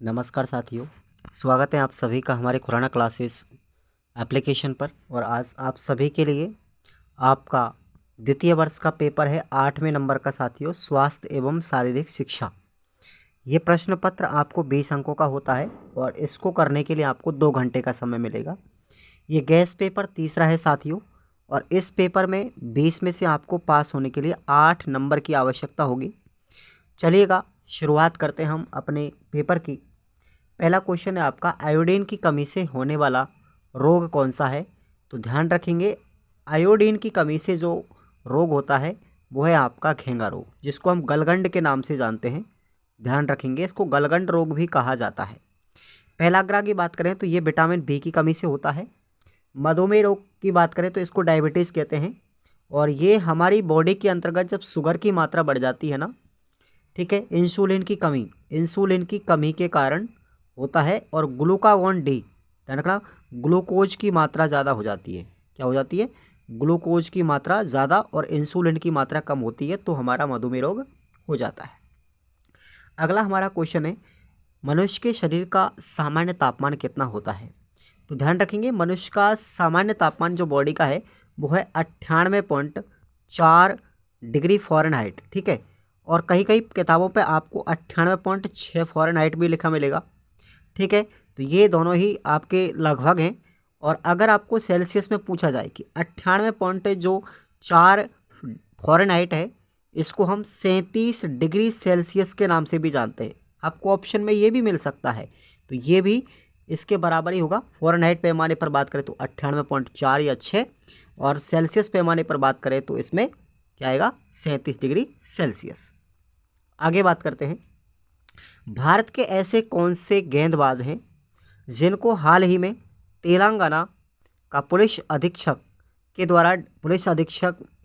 नमस्कार साथियों, स्वागत है आप सभी का हमारे खुराना क्लासेस एप्लीकेशन पर। और आज आप सभी के लिए आपका द्वितीय वर्ष का पेपर है 8वें नंबर का साथियों, स्वास्थ्य एवं शारीरिक शिक्षा। ये प्रश्न पत्र आपको 20 अंकों का होता है और इसको करने के लिए आपको 2 घंटे का समय मिलेगा। ये गैस पेपर तीसरा है साथियों, और इस पेपर में 20 में से आपको पास होने के लिए 8 नंबर की आवश्यकता होगी। चलिएगा शुरुआत करते हैं हम अपने पेपर की। पहला क्वेश्चन है आपका, आयोडीन की कमी से होने वाला रोग कौन सा है। तो ध्यान रखेंगे, आयोडीन की कमी से जो रोग होता है वो है आपका घेंगा रोग, जिसको हम गलगंड के नाम से जानते हैं। ध्यान रखेंगे, इसको गलगंड रोग भी कहा जाता है। पहलाग्रा की बात करें तो ये विटामिन बी की कमी से होता है। मधुमेह रोग की बात करें तो इसको डायबिटीज़ कहते हैं। और ये हमारी बॉडी के अंतर्गत जब शुगर की मात्रा बढ़ जाती है ना, ठीक है, इंसुलिन की कमी के कारण होता है। और ग्लूकागॉन डी, ध्यान रखना, ग्लूकोज की मात्रा ज़्यादा हो जाती है। क्या हो जाती है? ग्लूकोज की मात्रा ज़्यादा और इंसुलिन की मात्रा कम होती है, तो हमारा मधुमेह रोग हो जाता है। अगला हमारा क्वेश्चन है, मनुष्य के शरीर का सामान्य तापमान कितना होता है। तो ध्यान रखेंगे, मनुष्य का सामान्य तापमान जो बॉडी का है वो है 98.4 डिग्री फ़ारेनहाइट, ठीक है। और कहीं कहीं किताबों पे आपको 98.6 फ़ारेनहाइट भी लिखा मिलेगा, ठीक है। तो ये दोनों ही आपके लगभग हैं। और अगर आपको सेल्सियस में पूछा जाए कि 98.4 फ़ारेनहाइट है, इसको हम 37 डिग्री सेल्सियस के नाम से भी जानते हैं। आपको ऑप्शन में ये भी मिल सकता है, तो ये भी इसके बराबर ही होगा। फ़ारेनहाइट पैमाने पर बात करें तो 98.4 या 6, और सेल्सियस पैमाने पर बात करें तो इसमें क्या आएगा, 37 डिग्री सेल्सियस। आगे बात करते हैं, भारत के ऐसे कौन से गेंदबाज हैं जिनको हाल ही में तेलंगाना का पुलिस अधीक्षक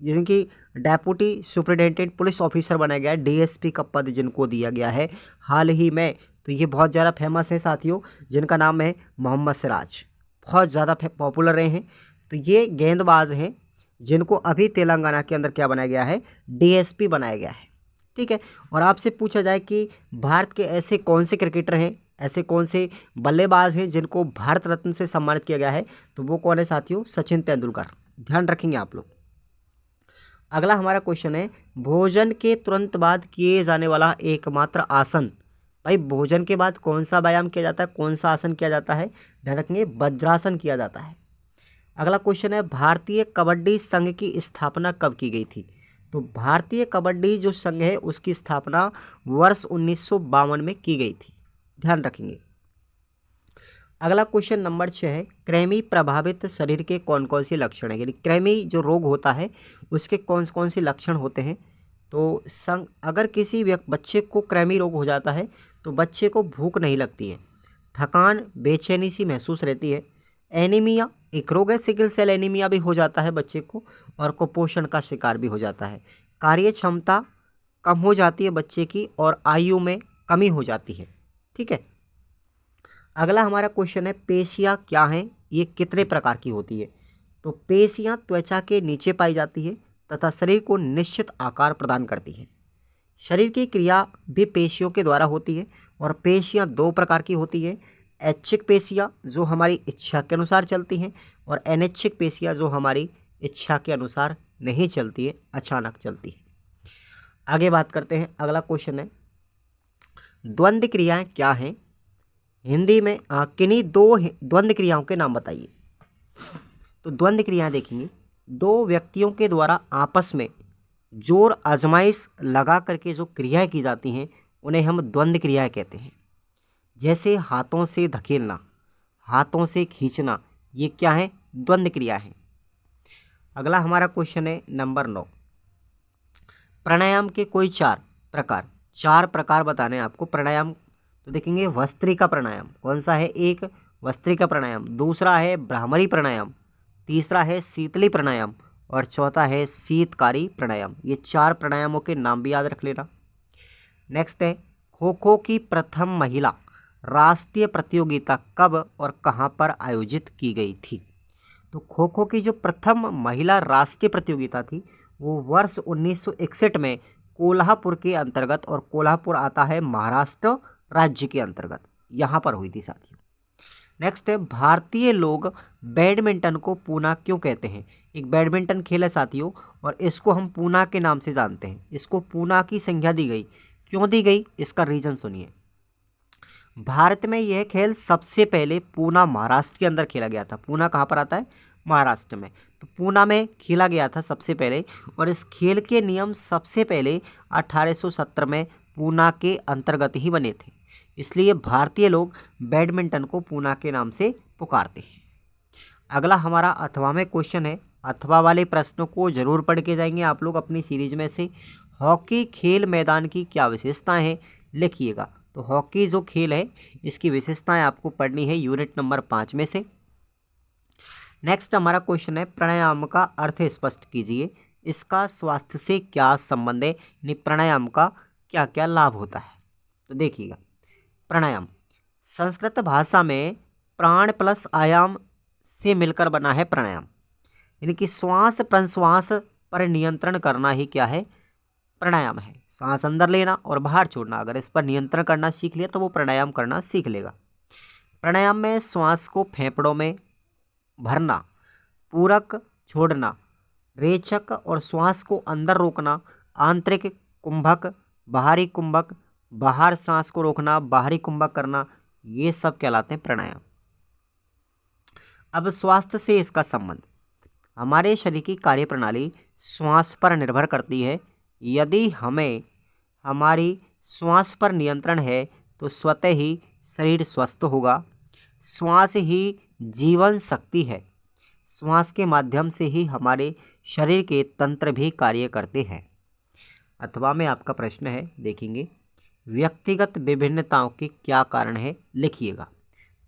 जिनकी डेप्यूटी सुपरिटेंडेंट पुलिस ऑफिसर बनाया गया है, डीएसपी का पद जिनको दिया गया है हाल ही में। तो ये बहुत ज़्यादा फेमस है साथियों, जिनका नाम है मोहम्मद सिराज, बहुत ज़्यादा पॉपुलर रहे हैं। तो ये गेंदबाज हैं जिनको अभी तेलंगाना के अंदर क्या बनाया गया है, डीएसपी बनाया गया है, ठीक है। और आपसे पूछा जाए कि भारत के ऐसे कौन से क्रिकेटर हैं, ऐसे कौन से बल्लेबाज हैं जिनको भारत रत्न से सम्मानित किया गया है, तो वो कौन है साथियों, सचिन तेंदुलकर। ध्यान रखेंगे आप लोग। अगला हमारा क्वेश्चन है, भोजन के तुरंत बाद किए जाने वाला एकमात्र आसन। भाई भोजन के बाद कौन सा व्यायाम किया जाता है, कौन सा आसन किया जाता है? ध्यान रखेंगे, वज्रासन किया जाता है। अगला क्वेश्चन है, भारतीय कबड्डी संघ की स्थापना कब की गई थी। तो भारतीय कबड्डी जो संघ है उसकी स्थापना वर्ष 1952 में की गई थी। ध्यान रखेंगे। अगला क्वेश्चन नंबर 6 है, कृमि प्रभावित शरीर के कौन कौन से लक्षण हैं, यानी कृमि जो रोग होता है उसके कौन कौन से लक्षण होते हैं। तो अगर किसी बच्चे को कृमि रोग हो जाता है तो बच्चे को भूख नहीं लगती है, थकान बेचैनी सी महसूस रहती है, एनीमिया एक रोग है, सिकल सेल एनीमिया भी हो जाता है बच्चे को, और कुपोषण का शिकार भी हो जाता है, कार्य क्षमता कम हो जाती है बच्चे की, और आयु में कमी हो जाती है, ठीक है। अगला हमारा क्वेश्चन है, पेशियाँ क्या हैं, ये कितने प्रकार की होती है। तो पेशियाँ त्वचा के नीचे पाई जाती है तथा शरीर को निश्चित आकार प्रदान करती है। शरीर की क्रिया भी पेशियों के द्वारा होती है, और पेशियाँ 2 प्रकार की होती है, ऐच्छिक पेशियाँ जो हमारी इच्छा के अनुसार चलती हैं, और अनैच्छिक पेशियाँ जो हमारी इच्छा के अनुसार नहीं चलती है, अचानक चलती है। आगे बात करते हैं, अगला क्वेश्चन है, द्वंद्व क्रियाएं क्या हैं, हिंदी में किन्हीं 2 द्वंद्व क्रियाओं के नाम बताइए। तो द्वंद्व क्रियाएं देखेंगे, 2 व्यक्तियों के द्वारा आपस में जोर आजमाइश लगा करके जो क्रियाएं की जाती हैं उन्हें हम द्वंद्व क्रियाएं कहते हैं। जैसे हाथों से धकेलना, हाथों से खींचना, ये क्या है, द्वंद्व क्रिया है। अगला हमारा क्वेश्चन है नंबर 9, प्राणायाम के कोई 4 प्रकार बताने हैं आपको प्राणायाम। तो देखेंगे, वस्त्रिका प्राणायाम कौन सा है, एक वस्त्रिका प्राणायाम, दूसरा है भ्रामरी प्राणायाम, तीसरा है शीतली प्राणायाम, और चौथा है शीतकारी प्राणायाम। ये 4 प्राणायामों के नाम भी याद रख लेना। नेक्स्ट है, खो खो की प्रथम महिला राष्ट्रीय प्रतियोगिता कब और कहां पर आयोजित की गई थी। तो खो खो की जो प्रथम महिला राष्ट्रीय प्रतियोगिता थी वो वर्ष 1961 में कोल्हापुर के अंतर्गत, और कोल्हापुर आता है महाराष्ट्र राज्य के अंतर्गत, यहाँ पर हुई थी साथियों। नेक्स्ट है, भारतीय लोग बैडमिंटन को पूना क्यों कहते हैं। एक बैडमिंटन खेल है साथियों और इसको हम पूना के नाम से जानते हैं। इसको पूना की संज्ञा दी गई, क्यों दी गई, इसका रीजन सुनिए। भारत में यह खेल सबसे पहले पूना महाराष्ट्र के अंदर खेला गया था। पूना कहाँ पर आता है, महाराष्ट्र में। तो पूना में खेला गया था सबसे पहले, और इस खेल के नियम सबसे पहले 1870 में पूना के अंतर्गत ही बने थे। इसलिए भारतीय लोग बैडमिंटन को पूना के नाम से पुकारते हैं। अगला हमारा अथवा में क्वेश्चन है। अथवा वाले प्रश्नों को जरूर पढ़ के जाएंगे आप लोग अपनी सीरीज में से। हॉकी खेल मैदान की क्या विशेषताएं हैं, लिखिएगा। तो हॉकी जो खेल है इसकी विशेषताएं आपको पढ़नी है यूनिट नंबर 5 में से। नेक्स्ट हमारा क्वेश्चन है, प्राणायाम का अर्थ स्पष्ट कीजिए, इसका स्वास्थ्य से क्या संबंध है, यानी प्राणायाम का क्या क्या लाभ होता है। तो देखिएगा, प्राणायाम संस्कृत भाषा में प्राण प्लस आयाम से मिलकर बना है प्राणायाम, यानी कि श्वास प्रश्वास पर नियंत्रण करना ही क्या है, प्राणायाम है। सांस अंदर लेना और बाहर छोड़ना, अगर इस पर नियंत्रण करना सीख लिया तो वो प्राणायाम करना सीख लेगा। प्राणायाम में श्वास को फेफड़ों में भरना, पूरक छोड़ना, रेचक और श्वास को अंदर रोकना, आंतरिक कुंभक, बाहरी कुंभक, बाहर सांस को रोकना, बाहरी कुंभक करना, ये सब कहलाते हैं प्राणायाम। अब स्वास्थ्य से इसका संबंध, हमारे शरीर की कार्यप्रणाली श्वास पर निर्भर करती है। यदि हमें हमारी श्वास पर नियंत्रण है तो स्वतः ही शरीर स्वस्थ होगा। श्वास ही जीवन शक्ति है। श्वास के माध्यम से ही हमारे शरीर के तंत्र भी कार्य करते हैं। अथवा में आपका प्रश्न है, देखेंगे, व्यक्तिगत विभिन्नताओं के क्या कारण है, लिखिएगा।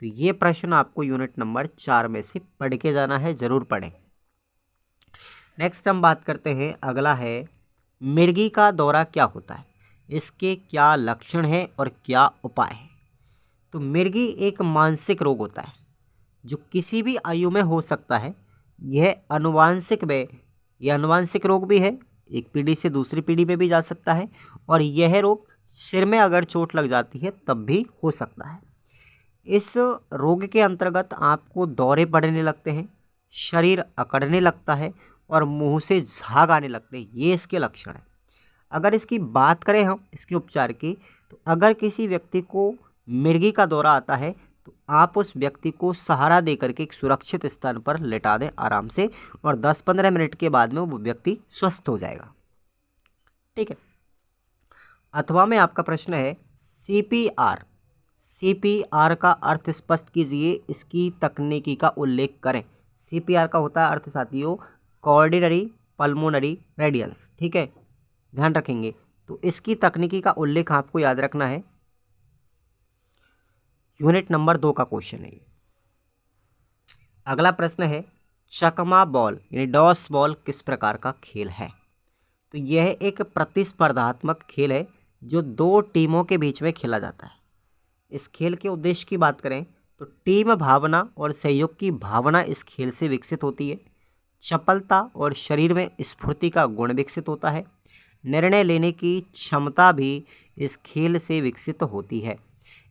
तो ये प्रश्न आपको यूनिट नंबर 4 में से पढ़ के जाना है, जरूर पढ़ें। नेक्स्ट हम बात करते हैं, अगला है मिर्गी का दौरा क्या होता है, इसके क्या लक्षण हैं और क्या उपाय है। तो मिर्गी एक मानसिक रोग होता है जो किसी भी आयु में हो सकता है। यह अनुवांशिक रोग भी है, एक पीढ़ी से दूसरी पीढ़ी में भी जा सकता है, और यह रोग सिर में अगर चोट लग जाती है तब भी हो सकता है। इस रोग के अंतर्गत आपको दौरे पड़ने लगते हैं, शरीर अकड़ने लगता है और मुंह से झाग आने लगते हैं, ये इसके लक्षण हैं। अगर इसकी बात करें हम इसके उपचार की, तो अगर किसी व्यक्ति को मिर्गी का दौरा आता है तो आप उस व्यक्ति को सहारा देकर के एक सुरक्षित स्थान पर लेटा दें आराम से, और 10-15 मिनट के बाद में वो व्यक्ति स्वस्थ हो जाएगा। ठीक है। अथवा में आपका प्रश्न है, सीपीआर का अर्थ स्पष्ट कीजिए, इसकी तकनीकी का उल्लेख करें। सीपीआर का होता है अर्थ साथियों कोऑर्डिनरी पल्मोनरी रेडियंस। ठीक है, ध्यान रखेंगे। तो इसकी तकनीकी का उल्लेख आपको याद रखना है, यूनिट नंबर 2 का क्वेश्चन है ये। अगला प्रश्न है, चकमा बॉल यानी डॉस बॉल किस प्रकार का खेल है। तो यह एक प्रतिस्पर्धात्मक खेल है जो 2 टीमों के बीच में खेला जाता है। इस खेल के उद्देश्य की बात करें तो टीम भावना और सहयोग की भावना इस खेल से विकसित होती है। चपलता और शरीर में स्फूर्ति का गुण विकसित होता है। निर्णय लेने की क्षमता भी इस खेल से विकसित होती है।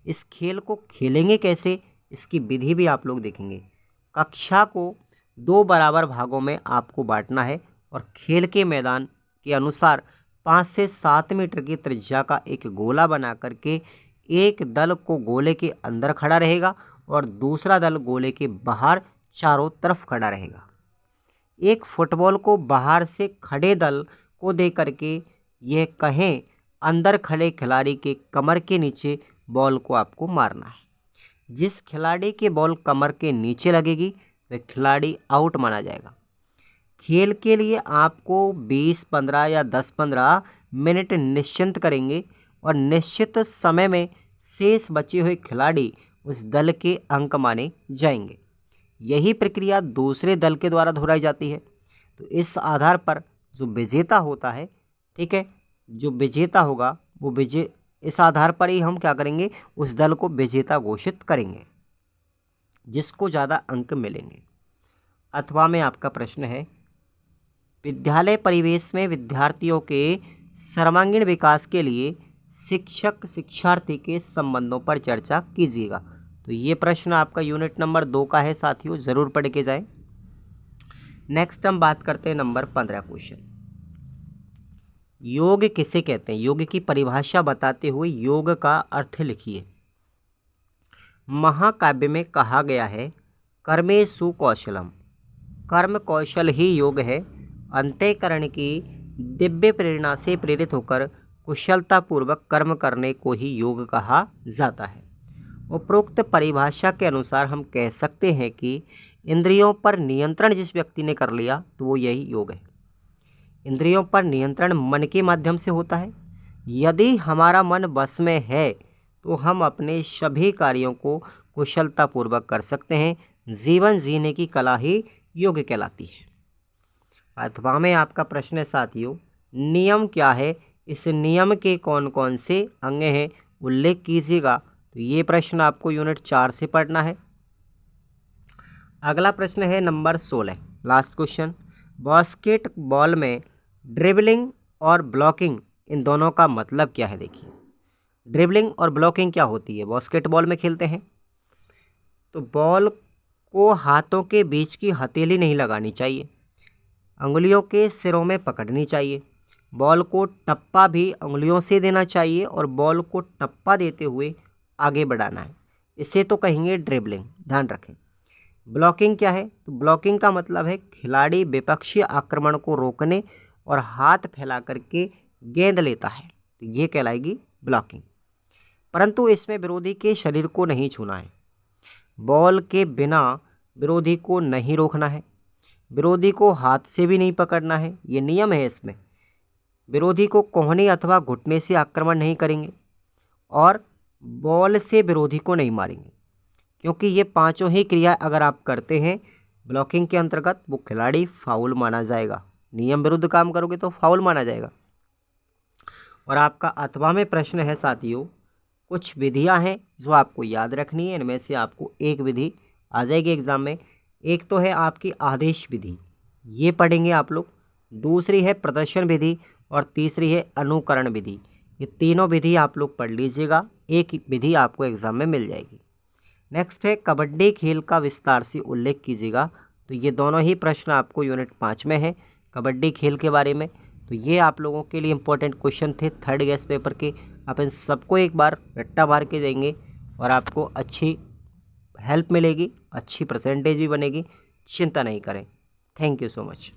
इस खेल को खेलेंगे कैसे, इसकी विधि भी आप लोग देखेंगे। कक्षा को 2 बराबर भागों में आपको बांटना है और खेल के मैदान के अनुसार 5 से 7 मीटर की त्रिज्या का एक गोला बना करके एक दल को गोले के अंदर खड़ा रहेगा और दूसरा दल गोले के बाहर चारों तरफ खड़ा रहेगा। एक फुटबॉल को बाहर से खड़े दल को दे करके यह कहें अंदर खड़े खिलाड़ी के कमर के नीचे बॉल को आपको मारना है। जिस खिलाड़ी के बॉल कमर के नीचे लगेगी वह खिलाड़ी आउट माना जाएगा। खेल के लिए आपको 20-15 या 10-15 मिनट निश्चिंत करेंगे और निश्चित समय में शेष बचे हुए खिलाड़ी उस दल के अंक माने जाएंगे। यही प्रक्रिया दूसरे दल के द्वारा दोहराई जाती है। तो इस आधार पर जो विजेता होता है, ठीक है, जो विजेता होगा वो इस आधार पर ही हम क्या करेंगे, उस दल को विजेता घोषित करेंगे जिसको ज़्यादा अंक मिलेंगे। अथवा में आपका प्रश्न है, विद्यालय परिवेश में विद्यार्थियों के सर्वांगीण विकास के लिए शिक्षक शिक्षार्थी के संबंधों पर चर्चा कीजिएगा। तो ये प्रश्न आपका यूनिट नंबर 2 का है साथियों, ज़रूर पढ़ के जाएं। नेक्स्ट हम बात करते हैं नंबर 15 क्वेश्चन। योग किसे कहते हैं? योग की परिभाषा बताते हुए योग का अर्थ लिखिए। महाकाव्य में कहा गया है कर्मेषु कौशलम, कर्म कौशल ही योग है। अंतःकरण की दिव्य प्रेरणा से प्रेरित होकर कुशलतापूर्वक कर्म करने को ही योग कहा जाता है। उपरोक्त परिभाषा के अनुसार हम कह सकते हैं कि इंद्रियों पर नियंत्रण जिस व्यक्ति ने कर लिया तो वो यही योग है। इंद्रियों पर नियंत्रण मन के माध्यम से होता है। यदि हमारा मन वश में है तो हम अपने सभी कार्यों को कुशलतापूर्वक कर सकते हैं। जीवन जीने की कला ही योग कहलाती है। अथवा में आपका प्रश्न है साथियों, नियम क्या है? इस नियम के कौन कौन से अंग हैं, उल्लेख कीजिएगा। तो ये प्रश्न आपको यूनिट 4 से पढ़ना है। अगला प्रश्न है नंबर 16, लास्ट क्वेश्चन। बास्केटबॉल में ड्रिबलिंग और ब्लॉकिंग, इन दोनों का मतलब क्या है? देखिए, ड्रिबलिंग और ब्लॉकिंग क्या होती है? बास्केटबॉल में खेलते हैं तो बॉल को हाथों के बीच की हथेली नहीं लगानी चाहिए, अंगुलियों के सिरों में पकड़नी चाहिए। बॉल को टप्पा भी अंगुलियों से देना चाहिए और बॉल को टप्पा देते हुए आगे बढ़ाना है। इसे तो कहेंगे ड्रिबलिंग, ध्यान रखें। ब्लॉकिंग क्या है? तो ब्लॉकिंग का मतलब है खिलाड़ी विपक्षी आक्रमण को रोकने और हाथ फैला करके गेंद लेता है, तो ये कहलाएगी ब्लॉकिंग। परंतु इसमें विरोधी के शरीर को नहीं छूना है, बॉल के बिना विरोधी को नहीं रोकना है, विरोधी को हाथ से भी नहीं पकड़ना है, ये नियम है इसमें। विरोधी को कोहनी अथवा घुटने से आक्रमण नहीं करेंगे और बॉल से विरोधी को नहीं मारेंगे, क्योंकि ये पांचों ही क्रिया अगर आप करते हैं ब्लॉकिंग के अंतर्गत, वो खिलाड़ी फाउल माना जाएगा। नियम विरुद्ध काम करोगे तो फाउल माना जाएगा। और आपका अथवा में प्रश्न है साथियों, कुछ विधियां हैं जो आपको याद रखनी है। इनमें से आपको एक विधि आ जाएगी एग्जाम में। एक तो है आपकी आदेश विधि, ये पढ़ेंगे आप लोग। दूसरी है प्रदर्शन विधि और तीसरी है अनुकरण विधि। ये तीनों विधि आप लोग पढ़ लीजिएगा, एक विधि आपको एग्जाम में मिल जाएगी। नेक्स्ट है कबड्डी खेल का विस्तार से उल्लेख कीजिएगा। तो ये दोनों ही प्रश्न आपको यूनिट 5 में है, कबड्डी खेल के बारे में। तो ये आप लोगों के लिए इंपॉर्टेंट क्वेश्चन थे थर्ड गेस्ट पेपर के। आप इन सबको एक बार रट्टा मार के देंगे और आपको अच्छी हेल्प मिलेगी, अच्छी परसेंटेज भी बनेगी। चिंता नहीं करें। Thank you so much.